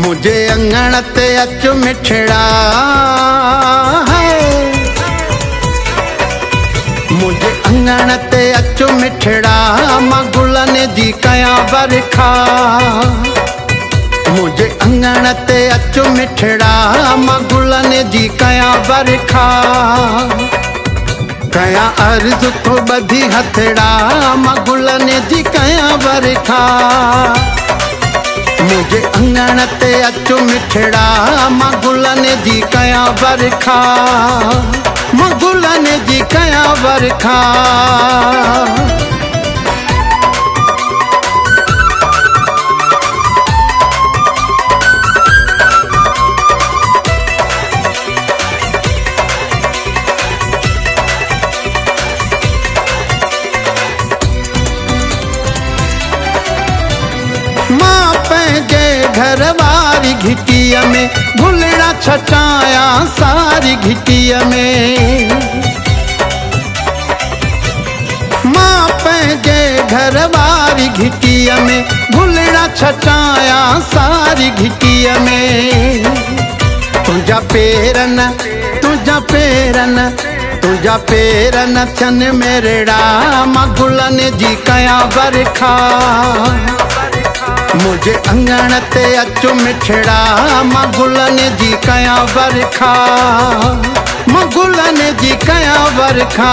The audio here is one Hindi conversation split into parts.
मुझे अंगण ते अच मिठड़ा है, मुझे अंगण ते अच मिठड़ा, मां गुलनि जी कयां बरखा। मुझे अंगण ते अच मिठड़ा, मां गुलनि जी कयां बरखा। कयां अर्ज़ तो ॿधी हथड़ा, मां गुलनि जी कयां बरखा। मुझे अंगण ते अच मिठड़ा, मां गुलनि जी कयां बरखा। मां गुलनि जी कयां बरखा। मां पंहिंजे घर वारी घिटीअ में गुलड़ा छटाया सारी घिटीअ में। मां पंहिंजे घर वारी घिटीअ में गुलड़ा छटाया सारी घिटीअ में। तुंहिंजा पेरन तुंहिंजा पेरन तुंहिंजा पेरन थियनि मेरड़ा, मां गुलनि जी कयां बरखा। मुझे अंगण ते अच मिठड़ा, मां गुलनि जी कयां बरखा। मां गुलनि जी कयां बरखा।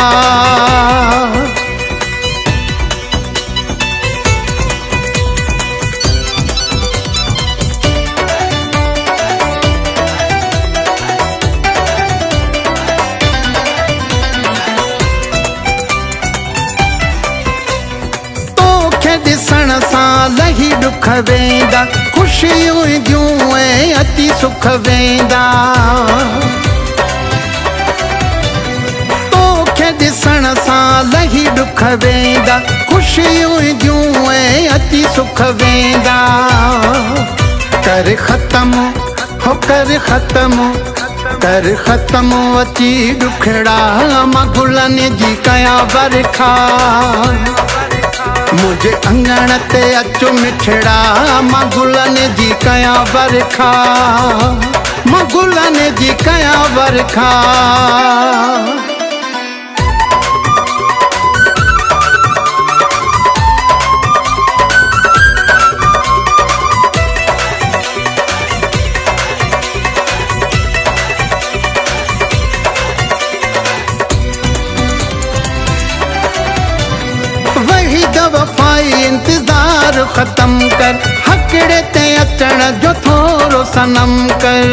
ॾिसण सां लही दुख वेंदा, ख़ुशियूं ईंदियूं ऐं अति सुख वेंदा। तोखे ॾिसण सां लही दुख वेंदा, ख़ुशियूं ईंदियूं ऐं अति सुख वेंदा। कर ख़त्म हो कर ख़त्म कर ख़त्म अची दुखड़ा, मां गुलनि जी कयां बरखा। मुझे अंगण ते अच मिठड़ा, मां गुलनि जी कयां बरखा। मां गुलनि जी कयां बरखा। वही दफ़ाई इंतजार खत्म कर, हकड़े ते अचण जो थोरो सनम कर।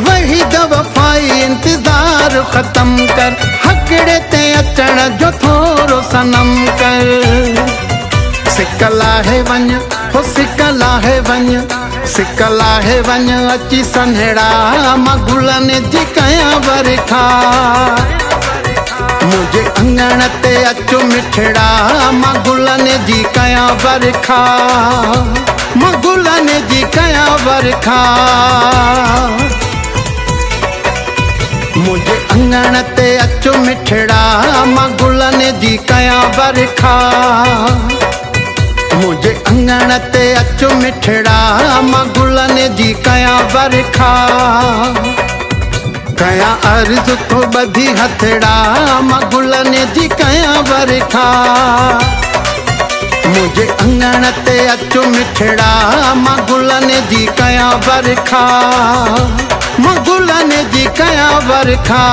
वही दफ़ाई इंतजार खत्म कर, हकड़े ते अचण जो थोरो सनम कर। सिकला है वञ हो सिकला है वञ, सिकला है वञ अची सन्हेड़ा, मां गुलनि जी कयां बरखा। मुझे अंगण ते अच मिठड़ा, मां गुलनि जी कयां बरखा। मां गुलनि जी कयां बरखा। मुझे अंगण ते अच मिठड़ा, मां गुलनि जी कयां बरखा। मुझे अंगण ते अच मिठड़ा, मां गुलनि जी कयां बरखा। कयां अर्ज़ तो ॿधी हथड़ा, मां गुलनि जी कयां बरखा। मुझे अंगण ते अच मिठड़ा, मां गुलनि जी कयां बरखा। मां गुलनि जी कयां बरखा।